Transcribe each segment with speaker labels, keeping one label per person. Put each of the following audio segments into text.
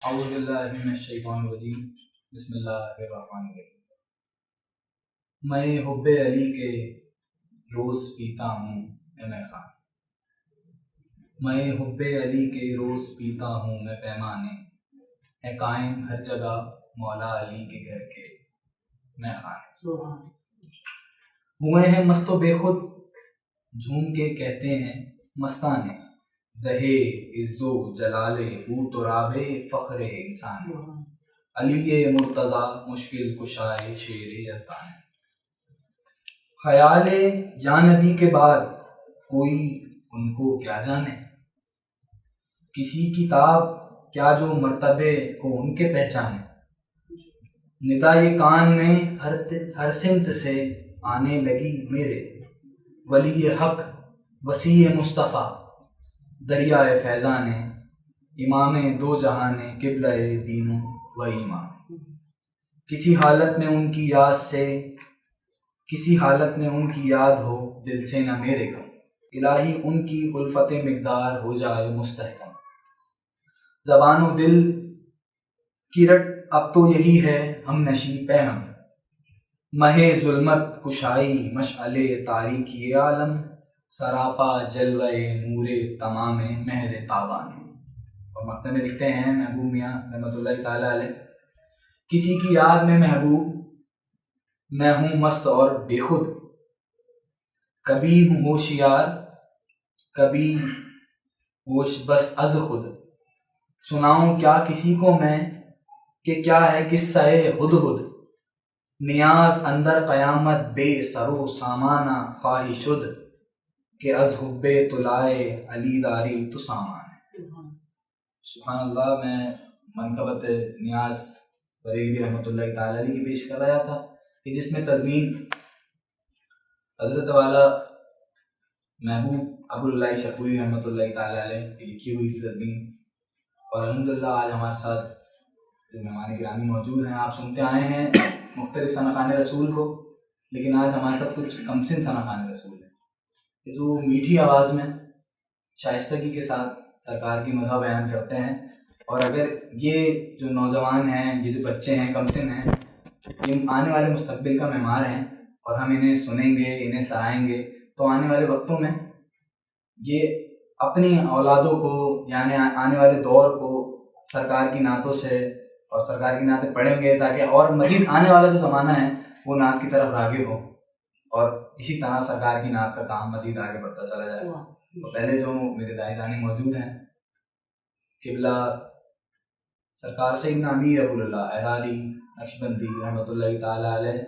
Speaker 1: اعوذ باللہ من الشیطان الرجیم بسم اللہ الرحمن الرحیم۔ میں حب علی کے روز پیتا ہوں میں خان، میں حب علی کے روز پیتا ہوں میں پیمانے، ہے قائم ہر جگہ مولا علی کے گھر کے میں خان۔ ہوئے ہیں مست و بے خود جھوم کے کہتے ہیں مستانے، زہے عز و جلال او تراب فخر انسان، علی مرتضیٰ مشکل کشائے شیر یزدان۔ خیال یا نبی کے بعد کوئی ان کو کیا جانے، کسی کتاب کیا جو مرتبے کو ان کے پہچانے۔ ندا یہ کان میں ہر سمت سے آنے لگی میرے، ولی حق وسیع مصطفیٰ دریائے فیضان، امام دو جہان قبلہ دین و ایمان۔ کسی حالت میں ان کی یاد سے، کسی حالت میں ان کی یاد ہو دل سے نہ میرے کو، الہی ان کی الفت مقدار ہو جائے مستحکم۔ زبان و دل کی رٹ اب تو یہی ہے ہم نشیں پہ ہم، مہ ظلمت کشائی مشعل تاریکی عالم، سراپا جلوہ نور تمام مہر تابان۔ اور مقطع میں لکھتے ہیں محبوب میاں رحمۃ اللہ تعالیٰ علیہ، کسی کی یاد میں محبوب میں ہوں مست اور بے خود، کبھی ہوں ہوشیار کبھی ہوش بس از خود، سناؤں کیا کسی کو میں کہ کیا ہے قصہ ہدہد، نیاز اندر قیامت بے سر و سامانہ خواہی شد، کہ از حب طلائے علی داری تو سامان۔ سبحان اللہ۔ میں منقبت نیاز بریلوی رحمۃ اللہ تعالیٰ علیہ کی پیش کر رہا تھا کہ جس میں تضمین حضرت والا محبوب ابو اللہ شکوری رحمۃ اللہ تعالیٰ علیہ کی لکھی ہوئی تھی تضمین، اور الحمدللہ آج ہمارے ساتھ جو مہمان گرامی موجود ہیں، آپ سنتے آئے ہیں مختلف ثناخان رسول کو، لیکن آج ہمارے ساتھ کچھ کمسن ثناخان رسول ہیں کہ جو میٹھی آواز میں شائستگی کے ساتھ سرکار کی مدح بیان کرتے ہیں۔ اور اگر یہ جو نوجوان ہیں، یہ جو بچے ہیں، کمسن ہیں، یہ آنے والے مستقبل کا معمار ہیں، اور ہم انہیں سنیں گے، انہیں سرائیں گے، تو آنے والے وقتوں میں یہ اپنی اولادوں کو، یعنی آنے والے دور کو سرکار کی نعتوں سے اور سرکار کی نعتیں پڑھیں گے، تاکہ اور مزید آنے والا جو زمانہ ہے وہ نعت کی طرف راغب ہو، اور اسی طرح سرکار کی نعت کا کام مزید آگے بڑھتا چلا جائے۔ تو پہلے جو میرے دائی جانی موجود ہیں، قبلہ سرکار سیدنا امیر ابو اللہ احراری نقشبندی رحمۃ اللہ تعالیٰ علیہ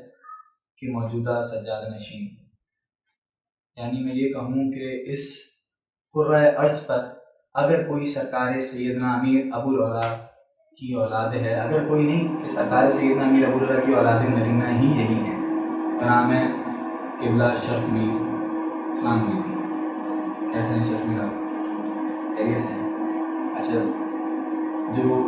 Speaker 1: کی موجودہ سجادہ نشین، یعنی میں یہ کہوں کہ اس قرۂ ارض پر اگر کوئی سرکار سیدنا امیر ابو اللہ کی اولاد ہے، اگر کوئی نہیں کہ سرکار سیدنا امیر ابو اللہ کی اولاد نرینہ ہی یہی ہیں، کا نام ہے قبلہ شرف میر۔ السلام علیکم، کیسے ہیں شرف میر آپ؟ خیریت سے ہیں؟ اچھا، جو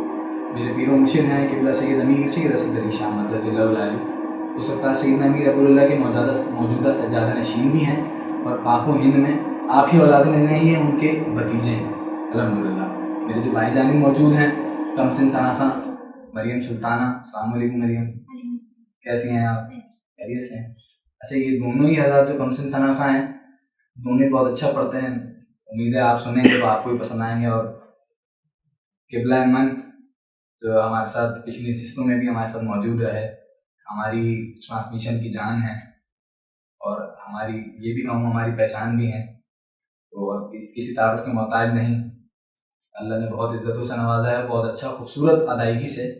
Speaker 1: میرے پیر و مرشد ہیں قبلہ سید امیر سید اسد علی شاہ مدرج اللہ علیہ، وہ سرکار سیدنا امیر ابو اللہ کے موجودہ سجادہ نشین بھی ہیں، اور پاک و ہند میں آپ ہی اولاد نہیں ہیں، ان کے بھتیجے ہیں الحمدللہ۔ میرے جو بھائی جانب موجود ہیں کمسن ثناخاں، مریم سلطانہ، السلام علیکم مریم، کیسی ہیں آپ؟ خیریت سے ہیں؟ اچھا، یہ دونوں ہی حضرات جو کمسن ثناخاں ہیں، دونوں ہی بہت اچھا پڑھتے ہیں، امید ہے آپ سنیں گے تو آپ کو بھی پسند آئیں گے۔ اور قبلہ من جو ہمارے ساتھ پچھلی قسطوں میں بھی ہمارے ساتھ موجود رہے، ہماری ٹرانسمیشن کی جان ہے، اور ہماری یہ بھی کہوں ہماری پہچان بھی ہے، تو اس کسی تعارف کے محتاج نہیں۔ اللہ نے بہت عزتوں سے نوازا ہے، بہت اچھا خوبصورت ادائیگی سے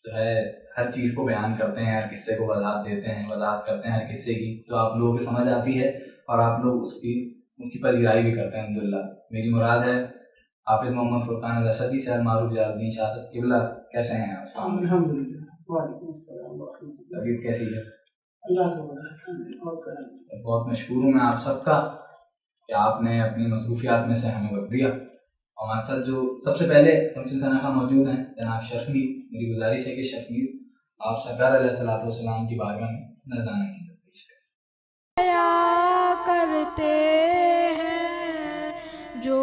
Speaker 1: جو ہے ہر چیز کو بیان کرتے ہیں، ہر قصے کو وضاحت دیتے ہیں، وضاحت کرتے ہیں ہر قصے کی، جو آپ لوگوں کو سمجھ آتی ہے، اور آپ لوگ اس کی پذیرائی بھی کرتے ہیں الحمدللہ۔ میری مراد ہے حافظ محمد فرقان الاسدی سے المعروف جلال الدین شاہ صاحب قبلہ، کیسے ہیں آپ؟
Speaker 2: الحمدللہ، وعلیکم السلام ورحمۃ اللہ۔
Speaker 1: طبیعت کیسی ہے؟
Speaker 2: اللہ کا بڑا کرم اور کرم۔
Speaker 1: بہت مشکور ہوں میں آپ سب کا کہ آپ نے اپنی مصروفیات میں سے ہمیں وقت دیا۔ ہمارے ساتھ جو سب سے پہلے کمسن ثناخاں موجود ہیں جناب شرف میر، میری گزارش ہے کہ شرف میر آپ سرکار علیہ الصلوۃ والسلام کی بارگاہ میں نذرانہ کی پیش کریں۔
Speaker 3: کیا کرتے ہیں جو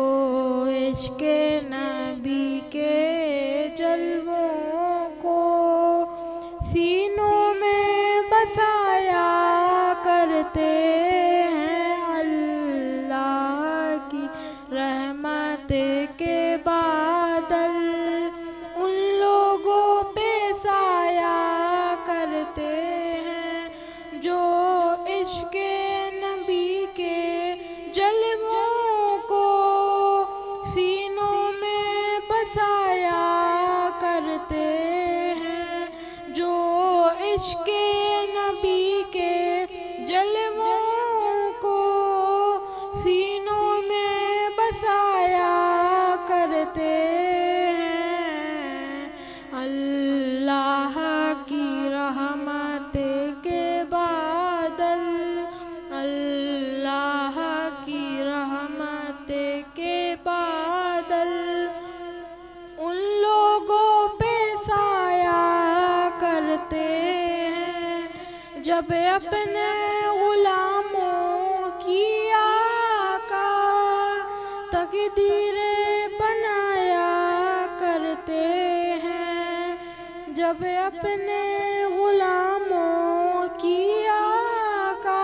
Speaker 3: عشق نبی کے جلووں جب اپنے غلاموں کی آقا تقدیریں بنایا کرتے ہیں، جب اپنے غلاموں کی آقا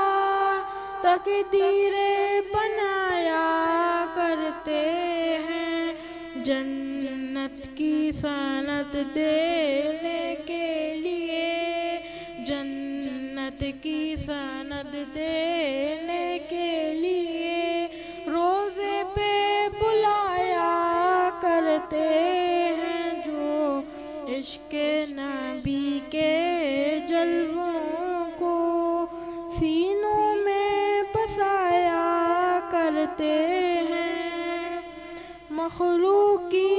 Speaker 3: تقدیریں بنایا کرتے ہیں، جنت کی سند دینے کے لیے، جنت کی سند دینے کے لیے روزے پہ بلایا کرتے ہیں، جو عشق نبی کے جلووں کو سینوں میں بسایا کرتے ہیں۔ مخلوق کی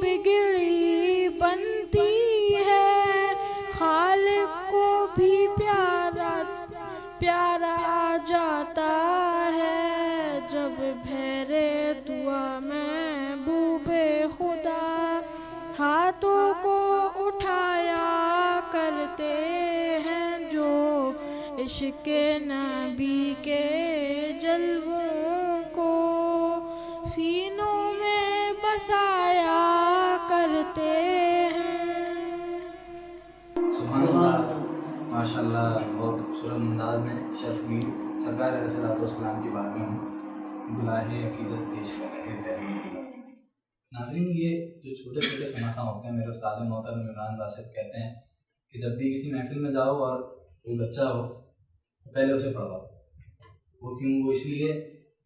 Speaker 3: بگڑی بنتی ہے، خالق کو بھی پیارا جاتا ہے، جب بھیرے دعا محبوب خدا ہاتھوں کو اٹھایا کرتے ہیں، جو عشق نبی کے جلووں کو سینوں میں بسایا کرتے ہیں۔
Speaker 1: سبحان اللہ، ماشاء اللہ، بہت خوبصورت انداز میں شیخ میر سرکار علیہ الصلوۃ والسلام کی بارگاہ میں گلائے عقیدت پیش کر رہے ہیں۔ ناظرین، یہ جو چھوٹے چھوٹے سماخہ ہوتے ہیں، میرے استاد محترم عمران راشد کہتے ہیں کہ جب بھی کسی محفل میں جاؤ اور کوئی بچہ ہو تو پہلے اسے پڑھواؤ۔ وہ کیوں؟ وہ اس لیے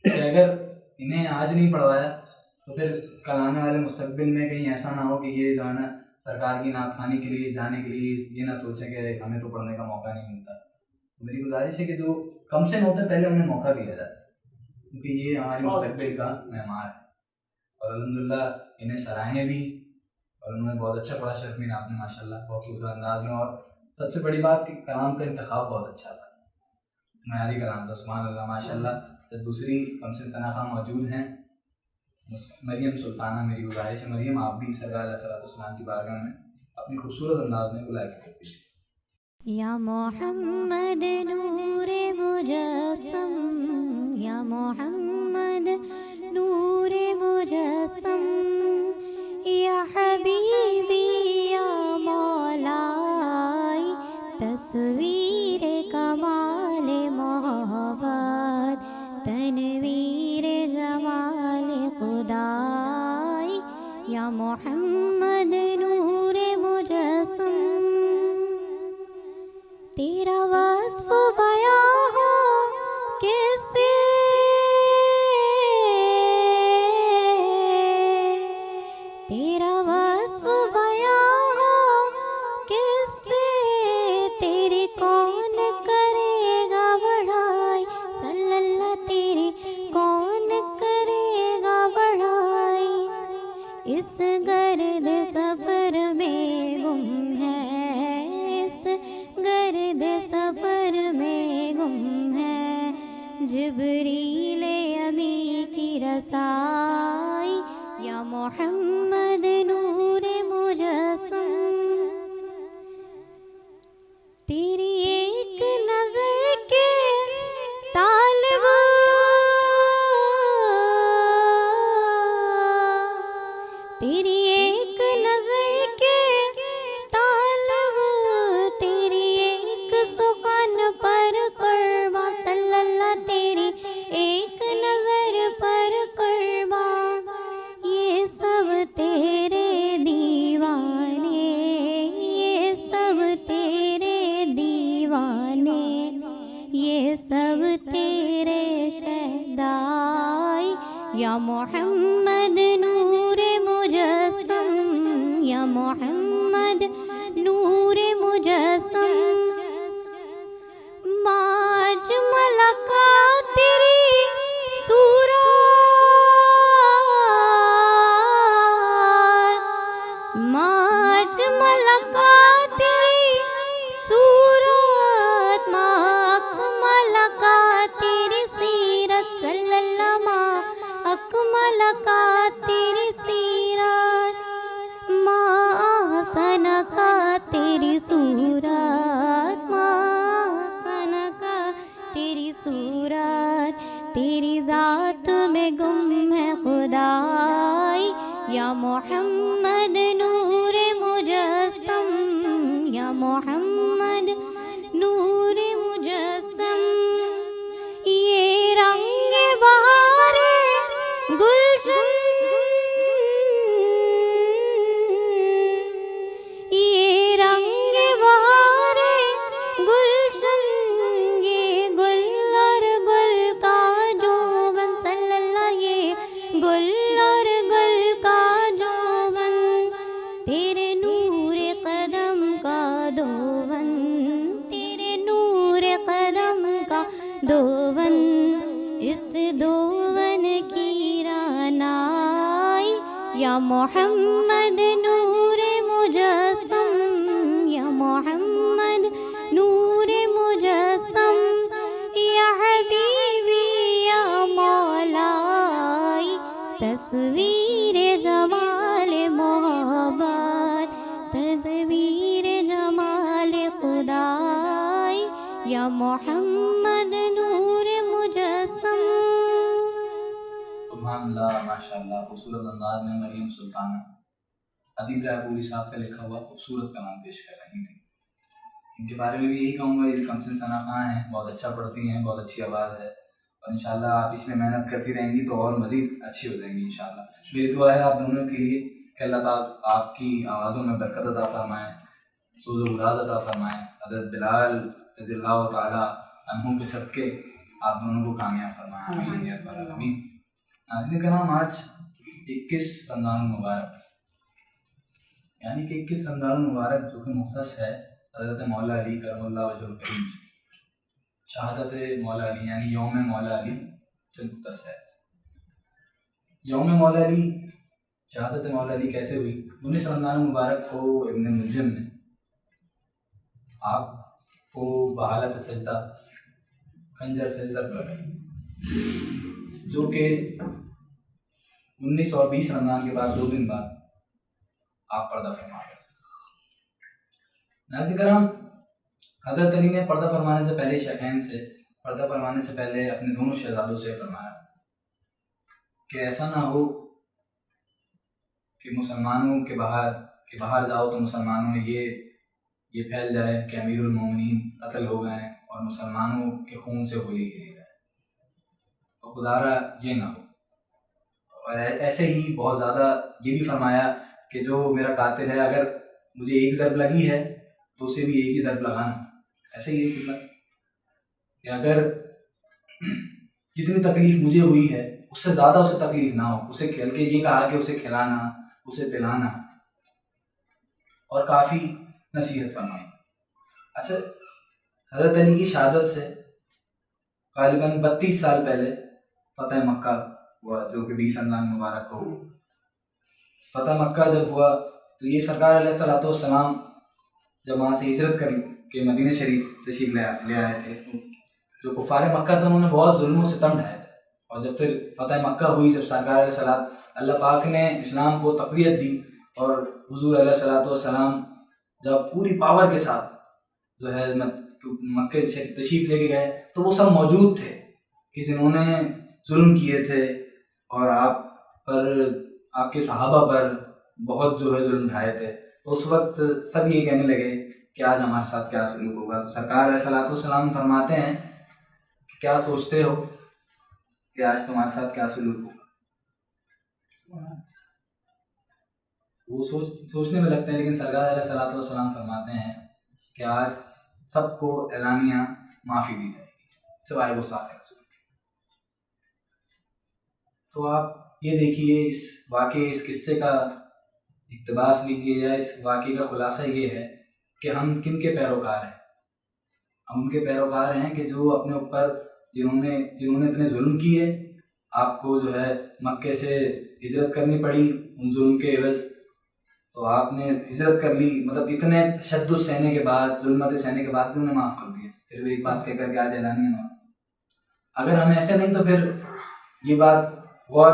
Speaker 1: کہ اگر انہیں آج نہیں پڑھوایا تو پھر کل آنے والے مستقبل میں کہیں ایسا نہ ہو کہ یہ جو ہے نا سرکار کی نعت خوانی کے لیے جانے کے لیے یہ نہ سوچیں کہ ہمیں تو پڑھنے کا موقع نہیں ملتا۔ تو میری گزارش ہے کہ جو کم سے ہوتے پہلے انہیں موقع دیا جائے، کیونکہ یہ ہماری مستقبل کا معمار ہے، اور الحمدللہ انہیں سراہیں بھی، اور انہوں نے بہت اچھا پڑھا شیخ میر آپ نے ماشاء اللہ بہت خوبصورت انداز میں، اور سب سے بڑی بات کہ کلام کا انتخاب بہت اچھا تھا، معیاری کلام تھا، سبحان اللہ ماشاء اللہ۔ جب دوسری کمسن ثناء خان موجود ہیں، مریم سلطانہ، میری گزارش ہے مریم آپ بھی سرکار علیہ الصلوۃ والسلام کی بارگاہ میں اپنی خوبصورت انداز میں بلا کے کرتی ہیں۔
Speaker 4: یا محمد نور مجسم، یا محمد نور مجسم، یا حبیبی یا مولائی، تصویر کمال محبت، تنویر جمال خدائی، یا محمد نور مجسم، تیرا وصف بیان ہو کس سے، تیرا وصف بیان ہو کس سے، تیری کون کرے گا بڑھائی، صلی اللہ تیری کون کرے گا بڑھائی، اس گرد سفر میں گم ہے، اس گرد سفر میں گم ہے، جبریل امی کی رسائی، یا محمد نور مجسم، تیری ایک نظر کے طالب، تیری ایک نظر کے طالب، تیری ایک سخن پر قرباں، صلی اللہ تیری ایک نظر پر قرباں، یہ سب تیرے دیوانے، یہ سب تیرے دیوانے، یہ سب تیرے شہدائی، یا محمد نور مجسم، یا محمد نور مجسم، ماج ملکا تیری صورت، ماج ملکا تیری صورت، ماک ملکا تیری سیرت، صلی اللہ ما اکمل کا تیری سیرت، ماں تیری صورت، تیری ذات میں گم ہے خدائی، یا محمد نور مجسم، یا محمد نور مجسم، یہ رنگ بہار گلشن، یہ رنگ بہار گلشن، یہ گل اور گل کا جوبن، صلی اللہ، یہ گل اور گل کا جوبن، تیرے نور قدم کا دوون، تیرے نور قدم کا دوون، اس دوون کی رانائی، یا محمد نور مجسم، یا محمد نور مجسم، یا حبیبی یا مولائی، تصویر جمال محبت، تصویر جمال خدائی، یا محمد نور مجسم۔
Speaker 1: سبحان اللہ، ماشاء اللہ، خوبصورت انداز میں مریم سلطانہ ادیب رائے پوری صاحب کا لکھا ہوا خوبصورت کلام پیش کر رہی تھی۔ ان کے بارے میں بھی یہی کہوں گا، یہ کمسن ثنا خاں ہیں، بہت اچھا پڑھتی ہیں، بہت اچھی آواز ہے، اور انشاءاللہ آپ اس میں محنت کرتی رہیں گی تو اور مزید اچھی ہو جائیں گی انشاءاللہ۔ میری دعا ہے آپ دونوں کے لیے کہ اللہ پاک آپ کی آوازوں میں برکت عطا فرمائیں، سوز و گداز عطا فرمائیں، حضرت بلال رضی اللہ تعالیٰ عنہ کے صدقے آپ دونوں کو کامیاب فرمائیں، آمین یا رب العالمین۔ ناظرین کرام، آج 21 رمضان المبارک، یعنی کہ 21 رمضان المبارک جو کہ مختص ہے حضرت مولا علی کرم اللہ وجہ الکریم سے، شہادت مولا علی یعنی یوم مولا علی سے مختص ہے۔ یوم مولا علی، شہادت مولا علی کیسے ہوئی؟ 19 رمضان المبارک کو ابن ملجم نے آپ کو بحالت سجدہ خنجر سے ضرب لگائی، جو کہ 19 اور 20 رمضان کے بعد 2 دن بعد آپ پردہ فرما گئے۔ ناظرین کرام، حضرت علی نے پردہ فرمانے سے پہلے شیخین سے، پردہ فرمانے سے پہلے اپنے دونوں شہزادوں سے فرمایا کہ ایسا نہ ہو کہ مسلمانوں کے باہر جاؤ تو مسلمانوں میں یہ پھیل جائے کہ امیر المومنین قتل ہو گئے اور مسلمانوں کے خون سے ہولی کھیلی جائے، تو خدارہ یہ نہ ہو۔ اور ایسے ہی بہت زیادہ یہ بھی فرمایا کہ جو میرا قاتل ہے، اگر مجھے ایک ضرب لگی ہے تو اسے بھی ایک ہی ضرب لگانا۔ ایسے ہی یہ کہ اگر جتنی تکلیف مجھے ہوئی ہے اس سے زیادہ اسے تکلیف نہ ہو، اسے کھیل کے یہ کہا کہ اسے کھلانا، اسے پلانا، اور کافی نصیحت فرمائی۔ اچھا، حضرت علی کی شہادت سے غالباً 32 سال پہلے فتح مکہ ہوا، جو کہ 20 رمضان مبارک کو ہوا۔ فتح مکہ جب ہوا تو یہ سرکار علیہ الصلوۃ والسلام جب وہاں سے ہجرت کر کے مدینہ شریف تشریف لے آئے تھے، تو جو کفار مکہ تھے انہوں نے بہت ظلم و ستم ڈھائے تھے، اور جب پھر فتح مکہ ہوئی، جب سرکار علیہ الصلوۃ، اللہ پاک نے اسلام کو تقویت دی، اور حضور علیہ الصلوۃ والسلام جب پوری پاور کے ساتھ جو ہے مکہ تشریف لے کے گئے تو وہ سب موجود تھے کہ جنہوں نے ظلم کیے تھے اور آپ پر، آپ کے صحابہ پر بہت جو ہے ظلم ڈھائے تھے۔ تو اس وقت سب یہ کہنے لگے کہ آج ہمارے ساتھ کیا سلوک ہوگا۔ تو سرکار علیہ الصلوۃ والسلام فرماتے ہیں کہ کیا سوچتے ہو کہ آج تمہارے ساتھ کیا سلوک ہوگا؟ وہ سوچنے میں لگتے ہیں، لیکن سرکار علیہ الصلوۃ والسلام فرماتے ہیں کہ آج سب کو اعلانیہ معافی دی جائے گی سوائے گستاخ رسول۔ تو آپ یہ دیکھیے، اس واقعے، اس قصے کا اقتباس لیجیے، یا اس واقعے کا خلاصہ یہ ہے کہ ہم کن کے پیروکار ہیں؟ ہم ان کے پیروکار ہیں کہ جو اپنے اوپر جنہوں نے اتنے ظلم کیے، آپ کو جو ہے مکے سے ہجرت کرنی پڑی ان ظلم کے عوض، تو آپ نے ہجرت کر لی، مطلب اتنے تشدد سہنے کے بعد، ظلمت سہنے کے بعد بھی انہیں معاف کر دیا، صرف ایک بات کہہ کر کے آج اعلانیہ معاف۔ اگر ہم ایسے نہیں تو پھر یہ بات غور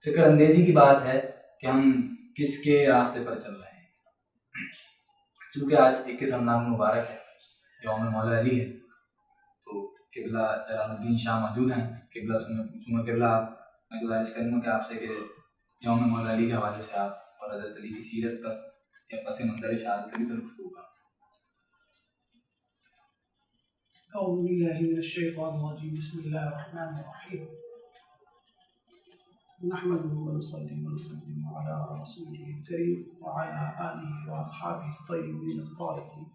Speaker 1: فکر اندیزی کی بات ہے کہ ہم کس کے راستے پر چل رہے ہیں۔ چونکہ آج 21 رمضان مبارک ہے، یوم مولا علی ہے، تو قبلہ جلال الدین شاہ موجود ہیں، قبلہ سنو قبلہ میں گزارش کروں گا کہ آپ سے کہ یوم مولا علی کے حوالے سے آپ اور حضرت علی کی سیرت پر یا پس منظر شہادت علی پر گفتگو کریں۔
Speaker 2: أعوذ بالله من الشيطان الرجيم بسم الله الرحمن الرحيم نحمده ونصلي ونسلم على رسوله الكريم وعلى آله وأصحابه الطيبين الطاهرين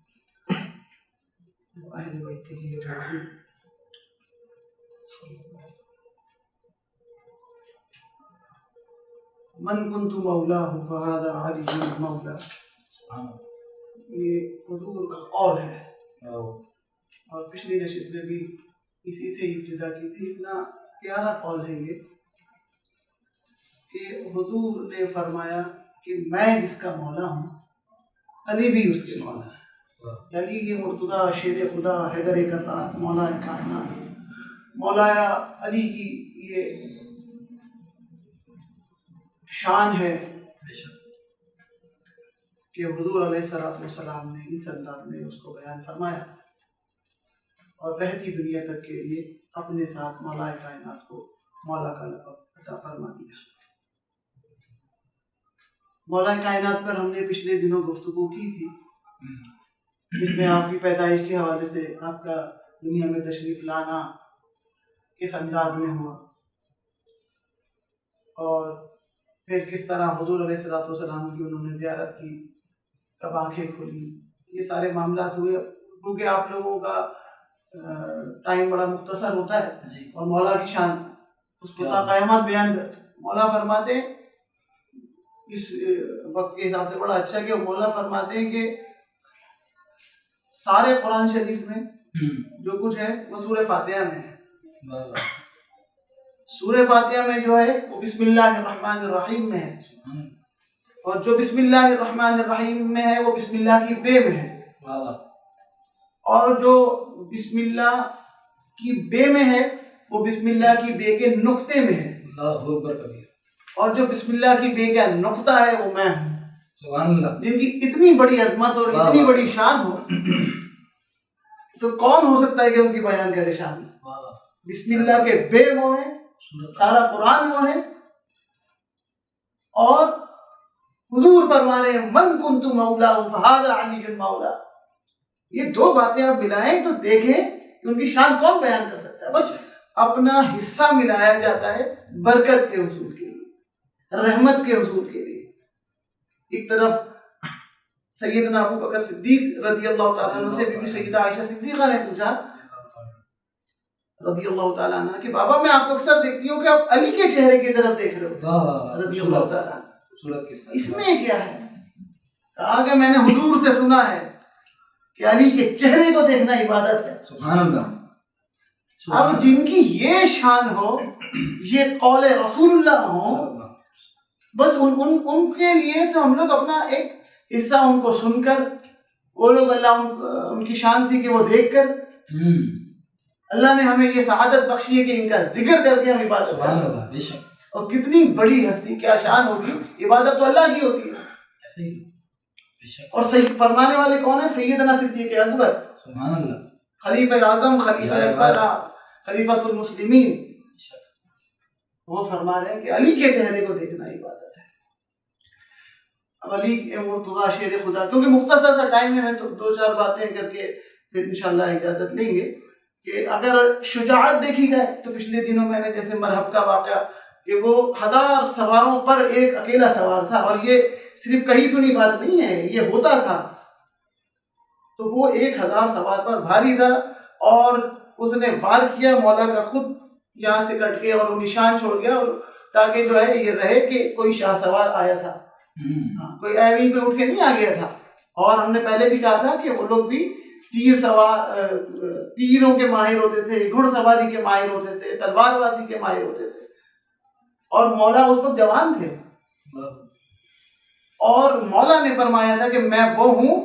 Speaker 2: وأهل بيته أجمعين من كنت مولاه فهذا علي المولى۔ یہ حضور کا قول ہے اور پچھلی نشست میں بھی اسی سے ابتدا کی تھی۔ اتنا پیارا قول ہے یہ کہ حضور نے فرمایا کہ میں جس کا مولا ہوں علی بھی اس کے مولا ہے۔ علی یہ مرتضیٰ شیر خدا حیدر کرار مولا کائنات مولا علی کی یہ شان ہے کہ حضور علیہ السلام نے اس انداز میں اس کو بیان فرمایا اور رہتی دنیا تک کے لیے اپنے ساتھ مولا کائنات کو مولا کا لقب عطا فرما دیا۔ مولا کائنات پر ہم نے پچھلے دنوں گفتگو کی تھی، جس میں آپ کی پیدائش کے حوالے سے آپ کا دنیا میں تشریف لانا کس انداز میں ہوا اور پھر کس طرح حضور علیہ السلام کی انہوں نے زیارت کی، کب آنکھیں کھولی، یہ سارے معاملات ہوئے۔ کیونکہ آپ لوگوں کا ٹائم بڑا مختصر ہوتا ہے اور مولا کی شان اس کو تا قیامت بیان کرتے۔ مولا فرماتے ہیں اس وقت کے حساب سے بڑا اچھا کہ مولا فرماتے ہیں کہ سارے قرآن شریف میں جو کچھ ہے وہ سورہ فاتحہ میں ہے۔ سورہ فاتحہ میں جو ہے وہ بسم اللہ الرحمن الرحیم میں ہے، اور جو بسم اللہ الرحمن الرحیم میں ہے وہ بسم اللہ کی بے میں ہے، اور جو بسم اللہ کی بے میں ہے وہ بسم اللہ کی بے کے نقطے میں ہے،
Speaker 1: اللہ اکبر کبیر،
Speaker 2: اور جو بسم اللہ کی بے کا نقطہ ہے وہ میں ہوں۔
Speaker 1: سبحان اللہ۔
Speaker 2: جن کی اتنی بڑی عظمت اور اتنی بڑی شان ہو تو کون ہو سکتا ہے کہ ان کی بیان کرے شان؟ بسم اللہ کے بے وہ ہیں، سارا قرآن وہ ہے، اور حضور فرما رہے ہیں من کنت مولا فہذا علی المولا۔ یہ دو باتیں آپ ملائیں تو دیکھیں کہ ان کی شان کون بیان کر سکتا ہے۔ بس اپنا حصہ ملایا جاتا ہے برکت کے حصول کے لیے، رحمت کے حصول کے لیے۔ ایک طرف سیدنا ابو بکر صدیق رضی اللہ تعالیٰ عنہ سے بھی سیدہ عائشہ صدیقہ نے پوچھا رضی اللہ تعالیٰ عنہ کہ بابا میں آپ کو اکثر دیکھتی ہوں کہ آپ علی کے چہرے کی طرف دیکھ رہے ہو رضی اللہ تعالیٰ عنہ، اس میں کیا ہے؟ کہا کہ میں نے حضور سے سنا ہے کہ علی کے چہرے کو دیکھنا عبادت ہے۔
Speaker 1: سبحان اللہ۔
Speaker 2: اب جن کی یہ شان ہو، یہ قول رسول اللہ ہو، بس ان کے لیے تو ہم لوگ اپنا ایک حصہ ان کو سن کر، وہ لوگ اللہ ان کی شان تھی کہ وہ دیکھ کر اللہ نے ہمیں یہ سعادت بخشی ہے کہ ان کا ذکر کر کے ہم عبادت کریں۔ اور کتنی بڑی ہستی، کیا شان ہوگی، عبادت تو اللہ کی ہوتی ہے۔ اور صحیح فرمانے والے کون ہیں؟ سیدنا صدیق اکبر،
Speaker 1: سبحان اللہ،
Speaker 2: خلیفہ اعظم، خلیفہ اکبر، خلیفۃ المسلمین۔ وہ فرما رہے ہیں کہ علی کے چہرے کو دیکھنا عبادت ہے۔ اب علی مرتضیٰ شیر خدا، کیونکہ مختصر سا ٹائم ہے، میں تو دو چار باتیں کر کے پھر انشاءاللہ اجازت لیں گے کہ اگر شجاعت دیکھی جائے تو پچھلے دنوں میں نے جیسے مرحب کا واقعہ کہ وہ 1000 سواروں پر ایک اکیلا سوار تھا، اور یہ صرف کہیں سنی بات نہیں ہے، یہ ہوتا تھا۔ تو وہ 1000 سوار پر بھاری تھا اور اس نے وار کیا، مولا کا خود یہاں سے کٹ کے اور وہ نشان چھوڑ گیا، اور تاکہ جو ہے یہ رہے کہ کوئی شاہ سوار آیا تھا، کوئی ایویں کوئی اٹھ کے نہیں آ گیا تھا۔ اور ہم نے پہلے بھی کہا تھا کہ وہ لوگ بھی تیروں کے ماہر ہوتے تھے، گھڑ سواری کے ماہر ہوتے تھے، تلوار بازی کے ماہر ہوتے تھے، اور مولا اس وقت جوان تھے۔ اور مولا نے فرمایا تھا کہ میں وہ ہوں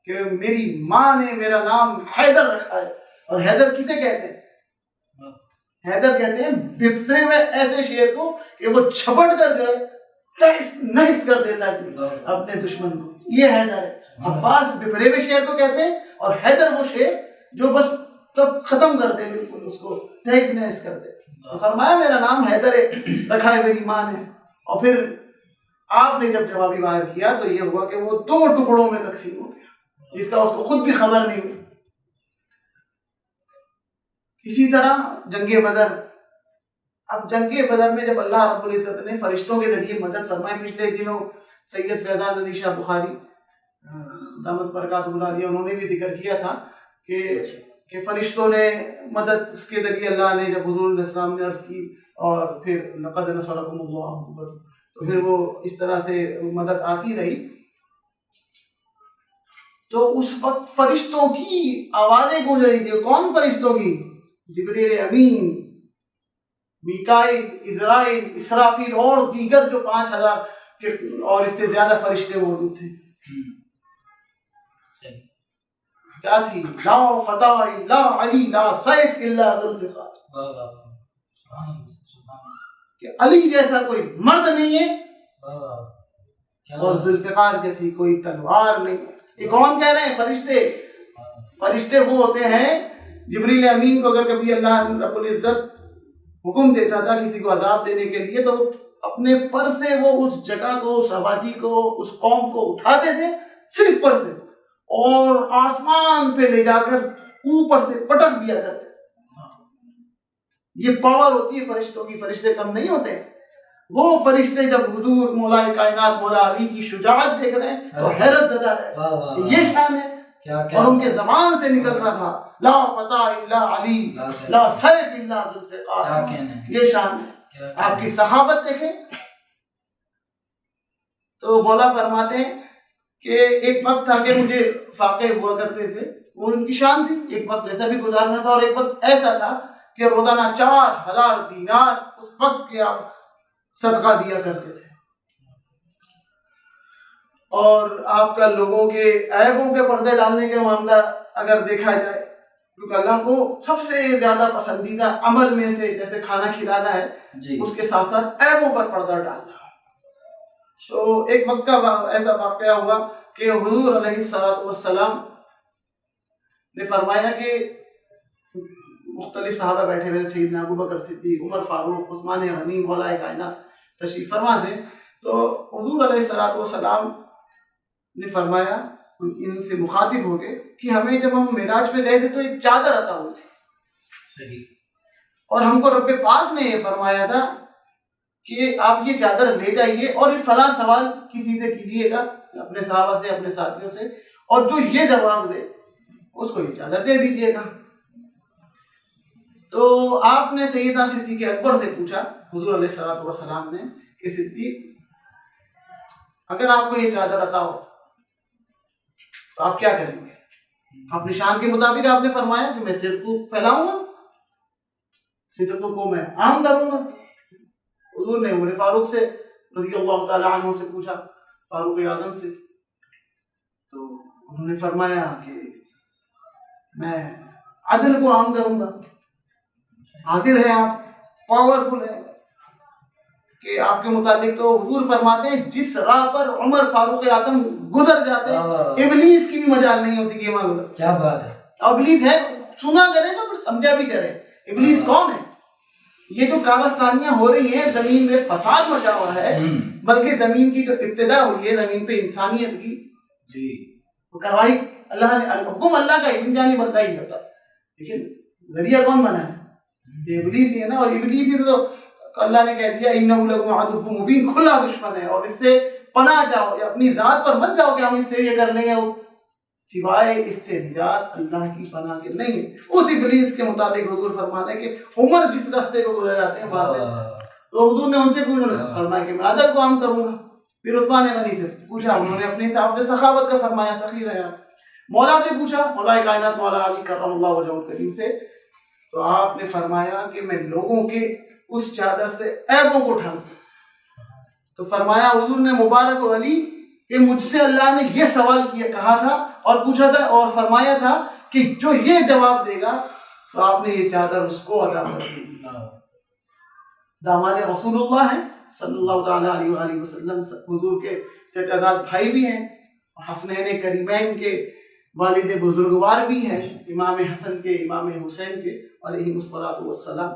Speaker 2: کہ میری ماں نے میرا نام حیدر رکھا ہے۔ اور حیدر کسے کہتے ہیں؟ حیدر کہتے ہیں بپھرے ہوئے ایسے شیر کو کہ وہ چھپٹ کر جو ہے تہس نہس کر دیتا ہے اپنے دشمن کو، یہ حیدر ہے۔ عباس بپھرے ہوئے شیر کو کہتے ہیں، اور حیدر وہ شیر جو بس تب ختم کر دے بالکل اس کو تہس نہس کر دے. تو فرمایا میرا نام حیدر رکھا ہے میری ماں نے. اور پھر آپ نے جب جوابی باہر کیا تو یہ ہوا کہ وہ 2 ٹکڑوں میں تقسیم ہو گیا جس کا اس کو خود بھی خبر نہیں ہوئی. اسی طرح جنگ بدر. اب جنگ بدر میں جب اللہ رب العزت نے فرشتوں کے ذریعے مدد فرمائی، پچھلے دنوں سید فیضان علی شاہ بخاری دامت برکاتہ اللہ علیہ انہوں نے بھی ذکر کیا تھا کہ فرشتوں نے مدد کے ذریعے اللہ نے جب حضور علیہ السلام نے عرض کی اور پھر لقد نصرکم اللہ، تو پھر وہ اس طرح سے مدد آتی رہی. تو اس وقت فرشتوں کی آوازیں گونج رہی تھی. کون فرشتوں کی؟ جبریل امین، میکائیل، عزرائیل، اسرافیل اور دیگر جو 5000 کے اور اس سے زیادہ فرشتے موجود تھے. کیا تھی؟ لا فتح الا علی، لا سیف الا ذو الفقار. کہ علی جیسا کوئی مرد نہیں ہے اور ذوالفقار جیسی کوئی تلوار نہیں ہے. یہ کون کہہ رہے ہیں؟ فرشتے. فرشتے وہ ہوتے ہیں جبریل امین کو اگر کبھی اللہ رب العزت حکم دیتا تھا کسی کو عذاب دینے کے لیے تو اپنے پر سے وہ اس جگہ کو، اس آبادی کو، اس قوم کو اٹھاتے تھے صرف پر سے اور آسمان پہ لے جا کر اوپر سے پٹک دیا کرتے. یہ پاور ہوتی ہے فرشتوں کی. فرشتے کم نہیں ہوتے ہیں. وہ فرشتے جب حضور مولا کائنات مولا علی کی شجاعت دیکھ رہے ہیں تو حیرت زدہ رہے. یہ شان ہے. اور ان کے زبان سے نکل رہا تھا لا فتح الا علی، لا سیف الا ذو الفقار. یہ شان ہے. آپ کی سخاوت دیکھیں. تو مولا فرماتے ہیں کہ ایک وقت تھا کہ مجھے فاقے ہوا کرتے تھے، وہ ان کی شان تھی. ایک وقت ایسا بھی گزارنا تھا اور ایک وقت ایسا تھا کہ روزانہ 4000 دینار اس وقت کے آپ صدقہ دیا کرتے تھے. اور آپ کا لوگوں کے عیبوں کے پردے ڈالنے کا معاملہ اگر دیکھا جائے، کیونکہ اللہ کو سب سے زیادہ پسندیدہ عمل میں سے جیسے کھانا کھلانا ہے اس کے ساتھ ساتھ عیبوں پر پردہ ڈالنا. تو ایک وقت کا ایسا واقعہ ہوا کہ حضور علیہ السلام نے فرمایا کہ مختلف صحابہ بیٹھے ہوئے، سیدنا ابو بکر صدیق، عمر فاروق، عثمان غنی، مولا کائنات تشریف فرما تھے. تو حضور علیہ السلام نے فرمایا ان سے مخاطب ہو گئے کہ ہمیں جب ہم معراج پہ گئے تھے تو ایک چادر عطا ہوئی تھی اور ہم کو رب پاک نے یہ فرمایا تھا کہ آپ یہ چادر لے جائیے اور یہ فلاں سوال کسی سے کیجیے گا، اپنے صحابہ سے، اپنے ساتھیوں سے، اور جو یہ جواب دے اس کو یہ چادر دے دیجیے گا. تو آپ نے سیدنا صدیق اکبر سے پوچھا حضور علیہ السلام نے کہ صدیق اگر آپ کو یہ چادر عطا ہو تو آپ کیا کریں گے؟ اپنی شان کے مطابق آپ نے فرمایا کہ میں صدق کو پھیلاؤں گا، صدق کو میں عام کروں گا. حضور نے عمر فاروق سے رضی اللہ تعالی عنہ سے پوچھا، فاروق اعظم سے، تو انہوں نے فرمایا کہ میں عدل کو عام کروں گا. عادل ہے آپ، پاورفل ہے کہ آپ کے متعلق تو حضور فرماتے ہیں جس راہ پر عمر فاروق اعظم گزر جاتے ہیں ابلیس کی بھی مجال نہیں ہوتی کہ وہاں گزر. کیا بات ہے. ابلیس ہے، سنا کریں تو پھر سمجھا بھی کریں. ابلیس کون ہے؟ یہ جو کارستانیاں ہو رہی ہیں، زمین میں فساد مچا ہوا ہے، بلکہ زمین کی جو ابتدا ہوئی ہے زمین پہ انسانیت کی، وہ کاروائی اللہ نے، حکم اللہ کا ابن جانب اللہ ہی ہوتا ہے، لیکن ذریعہ کون بنا ہے؟ یہ ابلیس ہی ہے نا. اور ابلیس ہی تو اللہ نے کہہ دیا انہ لکم عدو مبین، کھلا دشمن ہے. اور اس سے پناہ چاہو، اپنی ذات پر مت جاؤ کہ ہم اس سے یہ کر لیں گے، سوائے اس سے نجات اللہ کی پناہ کے نہیں ہے. اس ابلیس کے متعلق حضور فرمانے کہ عمر جس راستے کو گزر جاتے ہیں وہاں سے، تو حضور نے ان سے فرمایا کہ میں عدل کو عام کروں گا. پھر عثمان غنی سے پوچھا، انہوں نے اپنے حساب سے سخاوت کا فرمایا، سخی رہا. مولا سے پوچھا، مولا کائنات مولا علی کرم اللہ وجہہ الکریم سے، تو آپ نے فرمایا کہ میں لوگوں کے اس چادر سے عیبوں کو ڈھانپوں. تو فرمایا حضور نے مبارک و علی کہ مجھ سے اللہ نے یہ سوال کیا، کہا تھا اور پوچھا تھا اور فرمایا تھا کہ جو یہ جواب دے گا تو آپ نے یہ چادر اس کو عطا کر دی. داماد رسول اللہ ہیں صلی اللہ تعالیٰ علیہ وآلہ وسلم، حضور کے چچا زاد بھائی بھی ہیں، حسنین کریمین کے والد بزرگوار بھی ہیں امام حسن کے، امام حسین کے علیہ الصلاۃ والسلام.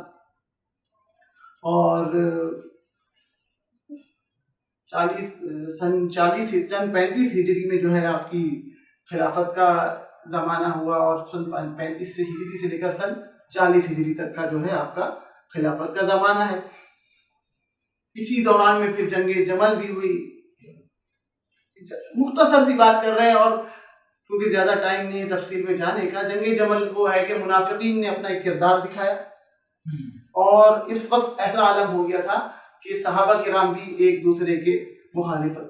Speaker 2: اور 35 ہجری میں جو ہے آپ کی خلافت کا زمانہ ہوا، اور سن 35 سے ہجری سے لے کر سن 40 ہجری تک کا جو ہے آپ کا خلافت کا زمانہ ہے. اسی دوران میں پھر جنگ جمل بھی ہوئی. مختصر سی بات کر رہے ہیں، اور کیونکہ زیادہ ٹائم نہیں ہے تفصیل میں جانے کا. جنگ جمل وہ ہے کہ منافقین نے اپنا ایک کردار دکھایا، اور اس وقت ایسا عالم ہو گیا تھا کہ صحابہ کرام بھی ایک دوسرے کے مخالفت،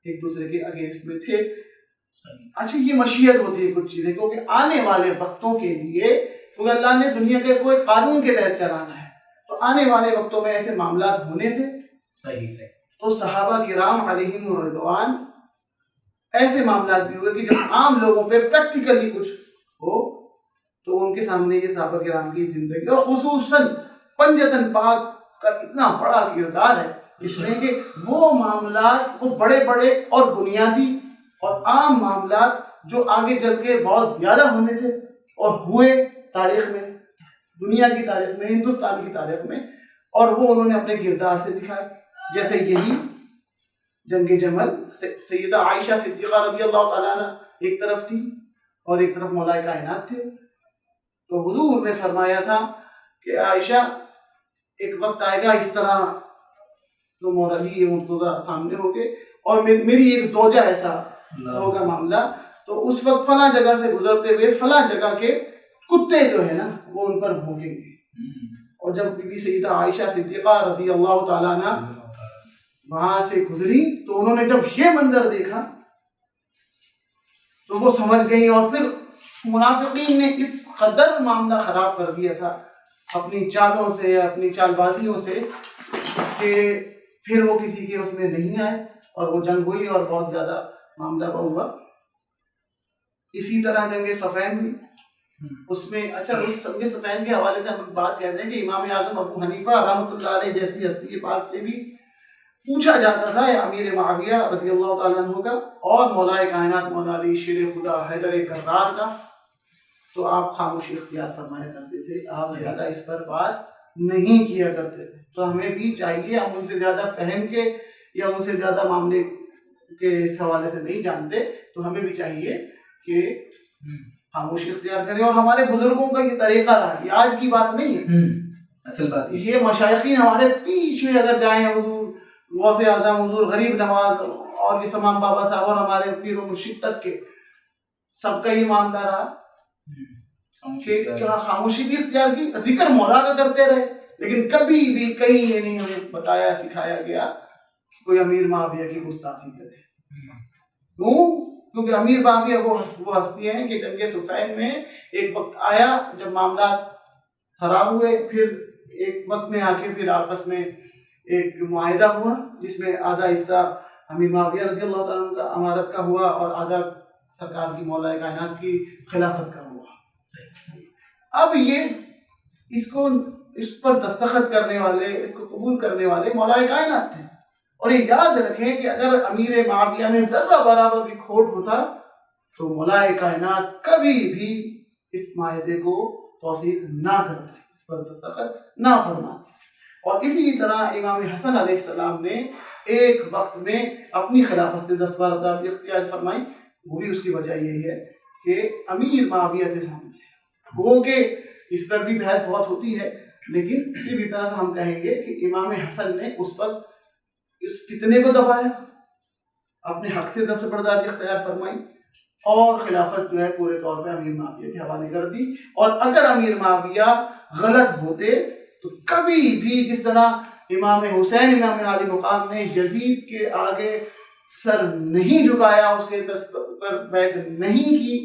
Speaker 2: ایک دوسرے کے اگینسٹ میں تھے. اچھا، یہ مشیت ہوتی ہے کچھ چیزیں، کیونکہ آنے والے وقتوں کے لیے، کیونکہ اللہ نے دنیا کے کوئی قانون کے تحت چلانا ہے، تو آنے والے وقتوں میں ایسے معاملات ہونے تھے.
Speaker 1: صحیح سے
Speaker 2: تو صحابہ کرام علیہم الرضوان ایسے معاملات بھی ہوئے کہ جب عام لوگوں پہ پریکٹیکلی کچھ ہو تو ان کے سامنے یہ صحابہ کرام کی زندگی، اور خصوصاً پنجتن پاک کا اتنا بڑا کردار ہے اس میں کہ وہ معاملات، وہ بڑے بڑے اور بنیادی اور عام معاملات جو آگے چل کے بہت زیادہ ہونے تھے اور ہوئے تاریخ میں، دنیا کی تاریخ میں، ہندوستان کی تاریخ میں، اور وہ انہوں نے اپنے کردار سے دکھائے. جیسے یہی جنگ جمل، سیدہ عائشہ صدیقہ رضی اللہ تعالیٰ عنہ ایک طرف تھی اور ایک طرف مولا کائنات تھے. تو حضور نے فرمایا تھا کہ عائشہ، ایک وقت آئے گا اس طرح تو مولا مرتضیٰ سامنے ہوگے، اور میری ایک زوجہ ایسا ہوگا معاملہ، تو اس وقت فلاں جگہ سے گزرتے ہوئے فلاں جگہ کے کتے جو ہے نا وہ ان پر بھونکیں گے. اور جب بی بی سیدہ عائشہ صدیقہ رضی اللہ تعالیٰ عنہ وہاں سے گزری تو انہوں نے جب یہ منظر دیکھا تو وہ سمجھ گئی. اور پھر منافقین نے اس قدر معاملہ خراب کر دیا تھا اپنی چالوں سے، اپنی چال بازیوں سے، کہ پھر وہ کسی کے اس میں نہیں آئے اور وہ جنگ ہوئی اور بہت زیادہ معاملہ ہوا. اسی طرح جنگ صفین ہوئی. اس میں اچھا، جنگ صفین کے حوالے سے ہم بات کہتے ہیں کہ امام اعظم ابو حنیفہ رحمۃ اللہ علیہ جیسی ہستی پاک سے بھی پوچھا جاتا تھا امیر معاویہ رضی اللہ تعالیٰ عنہ کا اور مولا کائنات مولا علی شیر خدا حیدر کرار کا، تو آپ خاموشی اختیار فرمایا کرتے تھے، آپ زیادہ اس پر بات نہیں کیا کرتے تھے. تو ہمیں بھی چاہیے، ہم ان سے زیادہ فہم کے یا ان سے زیادہ معاملے کے اس حوالے سے نہیں جانتے، تو ہمیں بھی چاہیے کہ خاموشی اختیار کریں. اور ہمارے بزرگوں کا یہ طریقہ رہا، یہ آج کی بات نہیں ہے،
Speaker 1: اصل بات
Speaker 2: یہ مشائخین ہمارے پیچھے اگر جائیں، حضور غوث اعظم، حضور غریب نواز اور یہ تمام بابا صاحب اور ہمارے پیر و مرشد تک کے سب کا یہ معاملہ رہا کہ کیا خاموشی بھی اختیار کی، ذکر مولا کا کرتے رہے، لیکن کبھی بھی کہیں یہ نہیں ہمیں بتایا سکھایا گیا کہ کوئی امیر معاویہ کی گستاخی کرے. کیوں؟ کیونکہ امیر معاویہ وہ ہستی ہیں کہ جنگ صفین میں ایک وقت آیا جب معاملات خراب ہوئے، پھر ایک وقت میں آ کے پھر آپس میں ایک معاہدہ ہوا جس میں آدھا حصہ امیر معاویہ رضی اللہ تعالیٰ عنہ کا امارت کا ہوا اور آدھا سرکار کی مولا کائنات کی خلافت کا ہوا. اب یہ اس پر دستخط کرنے والے، اس کو قبول کرنے والے مولا کائنات تھے. اور یہ یاد رکھیں کہ اگر امیر معاویہ میں ذرہ برابر بھی کھوٹ ہوتا تو مولا کائنات کبھی بھی اس معاہدے کو توثیق نہ کرتے، اس پر دستخط نہ فرماتے. اور اسی طرح امام حسن علیہ السلام نے ایک وقت میں اپنی خلافت سے 10 برداری اختیار فرمائی. وہ بھی اس کی وجہ یہی ہے کہ امیر معاویہ سے سامنے، وہ کہ اس پر بھی بحث بہت ہوتی ہے، لیکن اسی بھی طرح ہم کہیں گے کہ امام حسن نے اس وقت اس فتنے کو دبایا، اپنے حق سے 10 برداری اختیار فرمائی اور خلافت جو ہے پورے طور پہ امیر معاویہ کے حوالے کر دی. اور اگر امیر معاویہ غلط ہوتے تو کبھی بھی جس طرح امام حسین امام عالی مقام نے یزید کے آگے سر نہیں جھکایا، اس کے دست پر بیعت نہیں کی،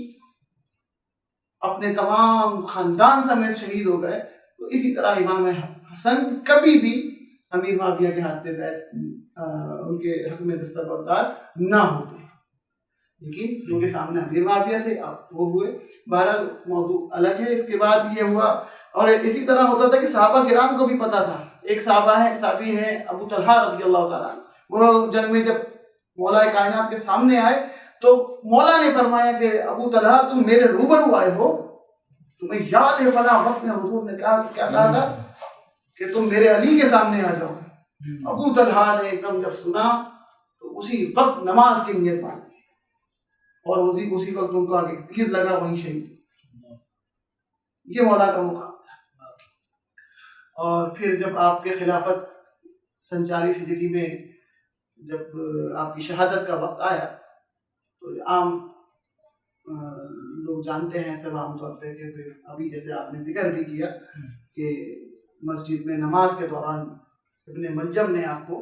Speaker 2: اپنے تمام خاندان سمیت شہید ہو گئے، تو اسی طرح امام حسن کبھی بھی امیر معاویہ کے ہاتھ پہ بیعت ان کے حق میں دستبردار نہ ہوتے. لیکن ان کے سامنے امیر معاویہ تھے، اب وہ ہوئے. بہرحال موضوع الگ ہے. اس کے بعد یہ ہوا، اور اسی طرح ہوتا تھا کہ صحابہ کرام کو بھی پتا تھا. ایک صحابی ہیں ابو طلحہ رضی اللہ تعالیٰ عنہ، وہ جنگ میں جب مولا کائنات کے سامنے آئے تو مولا نے فرمایا کہ ابو طلحہ تم میرے روبرو آئے ہو، تمہیں یاد ہے فلاں وقت میں حضور نے کیا کہا تھا کہ تم میرے علی کے سامنے آ جاؤ. ابو طلحہ نے ایک دم جب سنا تو اسی وقت نماز کی نیت باندھی اور اسی وقت ان کو آگے تیر لگا، وہیں شہید. یہ مولا کا مقام تھا. اور پھر جب آپ کے خلافت 47 ہجری میں جب آپ کی شہادت کا وقت آیا تو عام لوگ جانتے ہیں سب عام طور پہ کہ ابھی جیسے آپ نے ذکر بھی کیا کہ مسجد میں نماز کے دوران ابن ملجم نے آپ کو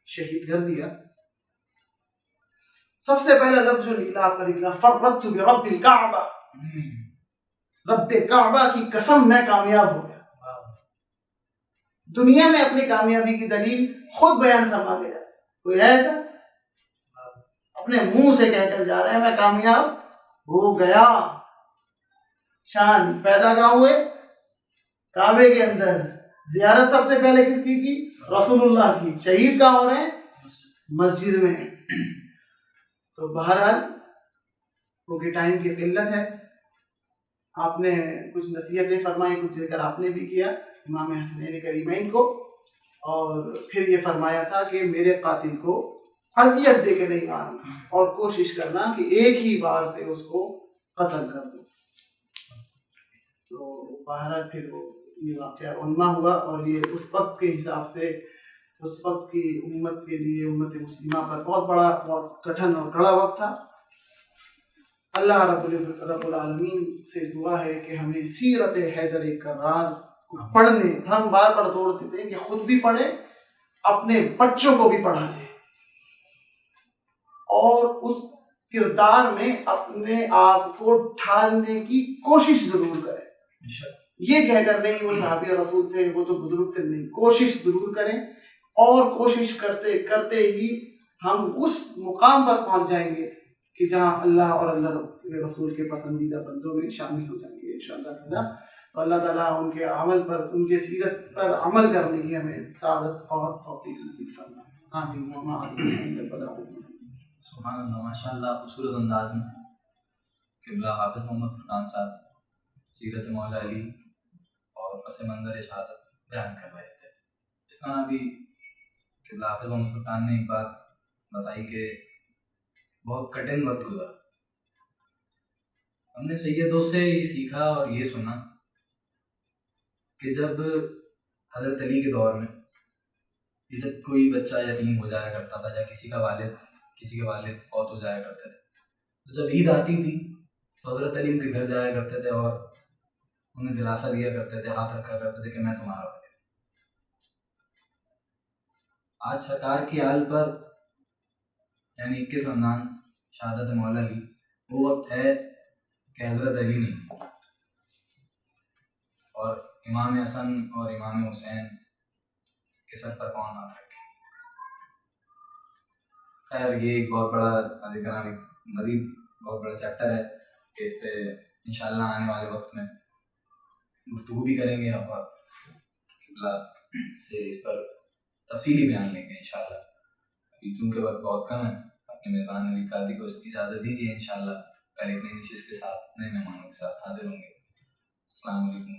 Speaker 2: شہید کر دیا. سب سے پہلا لفظ جو نکلا آپ کا نکلا فرطت برب الکعبہ، رب کعبہ کی قسم میں کامیاب ہو گیا. دنیا میں اپنی کامیابی کی دلیل خود بیان فرما کے جاتا ہے. کوئی ہے ایسا؟ اپنے منہ سے کہہ کر جا رہے ہیں میں کامیاب ہو گیا. شان پیدا کہاں ہوئے؟ کعبے کے اندر. زیارت سب سے پہلے کس کی رسول اللہ کی. شہید کہاں ہو رہے ہیں؟ مسجد میں. تو بہرحال کیونکہ ٹائم کی قلت ہے، آپ نے کچھ نصیحتیں فرمائی، کچھ ذکر آپ نے بھی کیا امام حسنین کریمین کو، اور پھر یہ فرمایا تھا کہ میرے قاتل کو اذیت دے کے نہیں مارنا اور کوشش کرنا کہ ایک ہی بار سے اس کو قتل کر دو. تو بہرحال پھر وہ یہ واقعہ عنما ہوا، اور یہ اس وقت کے حساب سے اس وقت کی امت کے لیے، امت مسلمہ پر بہت بڑا، بہت کٹھن اور کڑا وقت تھا. اللہ رب العالمین سے دعا ہے کہ ہمیں سیرت حیدر کرار پڑھنے، ہم بار بار زور دیتے ہیں کہ خود بھی پڑھیں، اپنے بچوں کو بھی پڑھائیں، اور اس کردار میں اپنے آپ کو ڈھالنے کی کوشش ضرور کریں. یہ کہہ کر نہیں وہ صحابی رسول تھے، وہ تو بزرگ تھے، نہیں، کوشش ضرور کریں. اور کوشش کرتے کرتے ہی ہم اس مقام پر پہنچ جائیں گے کہ جہاں اللہ اور اللہ رسول کے پسندیدہ بندوں میں شامل ہو جائیں گے انشاءاللہ تعالیٰ. تو اللہ تعالیٰ ان کے عمل پر، ان کے سیرت پر عمل کرنے کی ہمیں سعادت اور توفیق نصیب فرمائے. آمین.
Speaker 1: سبحان اللہ، ماشاء اللہ، خوبصورت انداز میں قبلہ حافظ محمد فرقان صاحب سیرت مولا علی اور پس منظر شہادت بیان کر رہے تھے. اس طرح بھی قبلہ حافظ محمد فرقان نے ایک بات بتائی کہ بہت کٹھن وقت گزرا. ہم نے سیدوں سے یہ سیکھا اور یہ سنا کہ جب حضرت علی کے دور میں جب کوئی بچہ یتیم ہو جایا کرتا تھا یا کسی کے والد فوت ہو جایا کرتے تھے، تو جب عید آتی تھی تو حضرت علی ان کے گھر جایا کرتے تھے اور انہیں دلاسا دیا کرتے تھے، ہاتھ رکھا کرتے تھے کہ میں تمہارا والد. آج سرکار کی حال پر یعنی 21 رمضان شہادت مولا علی وہ وقت ہے کہ حضرت علی نہیں اور امام حسن اور امام حسین کے سر پر کون ہاتھ رکھے. خیر یہ ایک بہت بڑا مزید بہت بڑا چیپٹر ہے کہ اس پہ انشاءاللہ آنے والے وقت میں گفتگو بھی کریں گے اور قبلہ سے اس پر تفصیلی بیان لیں گے انشاءاللہ. ابھی چونکہ وقت بہت کم ہے، اپنے مہمان علی قادری کو اس کی اجازت دیجیے. انشاءاللہ کل ایک نئی نشست کے ساتھ نئے مہمانوں کے ساتھ حاضر ہوں گے. السلام علیکم.